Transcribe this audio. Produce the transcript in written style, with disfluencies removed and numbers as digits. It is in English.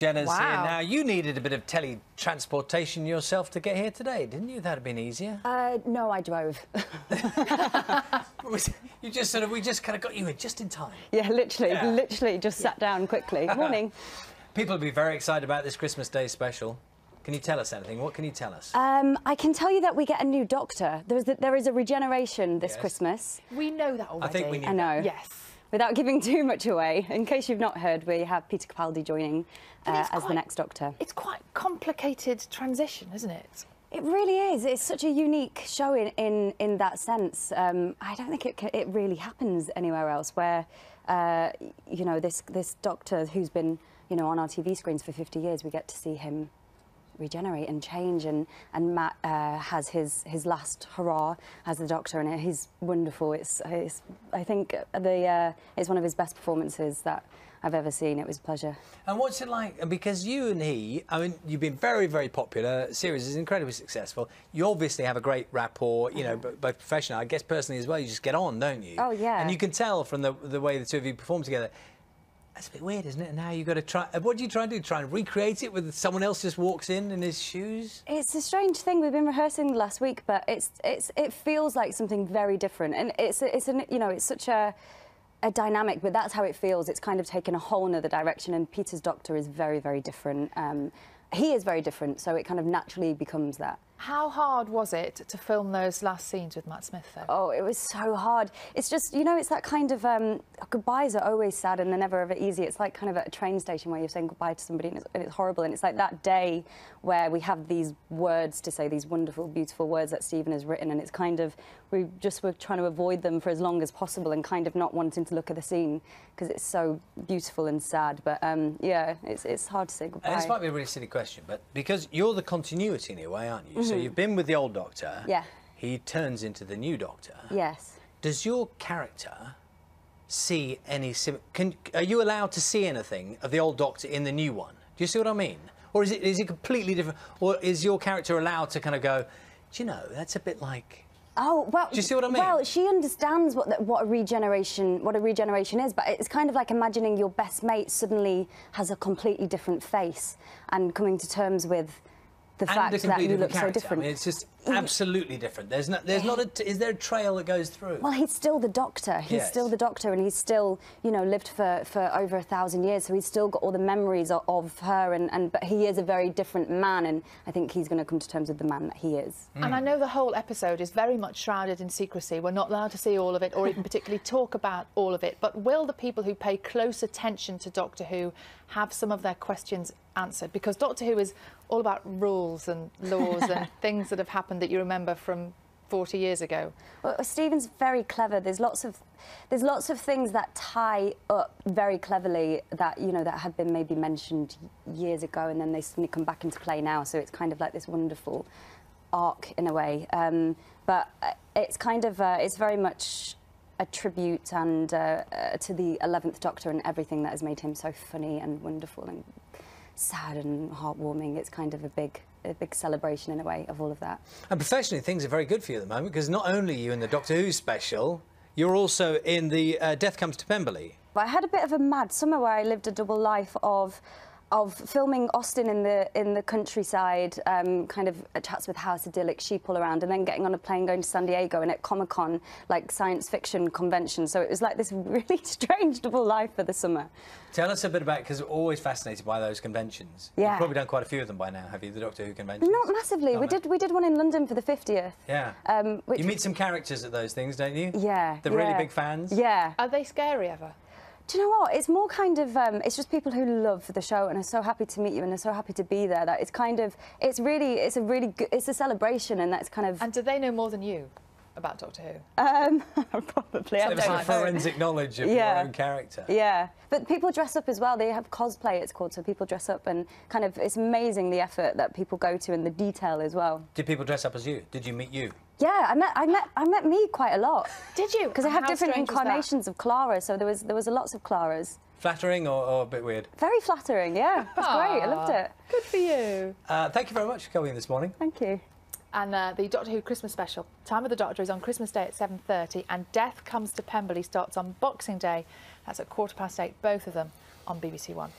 Jenna's Wow. here now. You needed a bit of teletransportation yourself to get here today, didn't you? That'd have been easier. No, I drove. We just kind of got you in just in time. Yeah, literally just sat down quickly. Morning. People will be very excited about this Christmas Day special. Can you tell us anything? What can you tell us? I can tell you that we get a new doctor. There is a regeneration this Christmas. We know that already. I think we knew I know. Yes. Without giving too much away, in case you've not heard, we have Peter Capaldi joining as the next doctor. It's quite a complicated transition, isn't it? It really is. It's such a unique show in that sense. I don't think it really happens anywhere else where, you know, this doctor who's been, you know, on our TV screens for 50 years, we get to see him regenerate and change, and Matt has his last hurrah as the doctor, and he's wonderful. I think it's one of his best performances that I've ever seen. It was a pleasure. And what's it like? Because you and he, I mean, you've been very, very popular. The series is incredibly successful. You obviously have a great rapport, you know, both professional. I guess personally as well, you just get on, don't you? Oh, yeah. And you can tell from the way the two of you perform together. That's a bit weird, isn't it? And now you've got to try... What do you try and do? Try and recreate it with someone else just walks in his shoes? It's a strange thing. We've been rehearsing last week, but it feels like something very different. And it's such a dynamic, but that's how it feels. It's kind of taken a whole nother direction, and Peter's doctor is very, very different. He is very different, so it kind of naturally becomes that. How hard was it to film those last scenes with Matt Smith, though? Oh, it was so hard. It's just, you know, it's that kind of... goodbyes are always sad and they're never ever easy. It's like kind of at a train station where you're saying goodbye to somebody and it's horrible. And it's like that day where we have these words to say, these wonderful, beautiful words that Stephen has written, and it's kind of... We're trying to avoid them for as long as possible and kind of not wanting to look at the scene because it's so beautiful and sad. But, yeah, it's hard to say goodbye. And this might be a really silly question, but because you're the continuity in a way, aren't you? So you've been with the old doctor. Yeah. He turns into the new doctor. Yes. Does your character see any... Are you allowed to see anything of the old doctor in the new one? Do you see what I mean? Or is it completely different? Or is your character allowed to kind of go, do you know, that's a bit like... Oh, well, do you see what I mean? Well, she understands what a regeneration is, but it's kind of like imagining your best mate suddenly has a completely different face and coming to terms with the fact that you look so different. I mean, it's just absolutely different. Is there a trail that goes through? Well, he's still the doctor. He's still the doctor, and he's still, you know, lived for over 1,000 years, so he's still got all the memories of her, but he is a very different man, and I think he's going to come to terms with the man that he is. And I know the whole episode is very much shrouded in secrecy. We're not allowed to see all of it or even particularly talk about all of it, but will the people who pay close attention to Doctor Who have some of their questions answered? Because Doctor Who is all about rules and laws and things that have happened that you remember from 40 years ago. Well, Stephen's very clever. There's lots of things that tie up very cleverly that, you know, that had been maybe mentioned years ago, and then they suddenly come back into play now. So it's kind of like this wonderful arc in a way. But it's kind of it's very much a tribute and to the 11th Doctor and everything that has made him so funny and wonderful and sad and heartwarming. It's kind of a big celebration in a way of all of that. And professionally, things are very good for you at the moment, because not only are you in the Doctor Who special, you're also in the Death Comes to Pemberley. I had a bit of a mad summer where I lived a double life of filming Austin in the countryside, kind of chats with House Idyllic, sheep all around, and then getting on a plane going to San Diego and at Comic-Con, like science fiction convention. So it was like this really strange double life for the summer. Tell us a bit about, because we're always fascinated by those conventions. Yeah. You've probably done quite a few of them by now, have you, the Doctor Who conventions? Not massively. We did one in London for the 50th. Yeah. You meet some characters at those things, don't you? Yeah. The really big fans? Yeah. Are they scary ever? Do you know what? It's more kind of, it's just people who love the show and are so happy to meet you and are so happy to be there that it's kind of, it's a celebration, and that's kind of... And do they know more than you about Doctor Who? Probably. Sort of a forensic knowledge of your own character. Yeah. But people dress up as well. They have cosplay, it's called, so people dress up, and kind of, it's amazing the effort that people go to and the detail as well. Did people dress up as you? Did you meet you? Yeah, I met me quite a lot. Did you? Because I have different incarnations of Clara, so there was lots of Claras. Flattering or a bit weird? Very flattering, yeah. That's great. I loved it. Good for you. Thank you very much for coming in this morning. Thank you. And the Doctor Who Christmas special, Time of the Doctor, is on Christmas Day at 7:30, and Death Comes to Pemberley starts on Boxing Day. That's at 8:15, both of them on BBC One.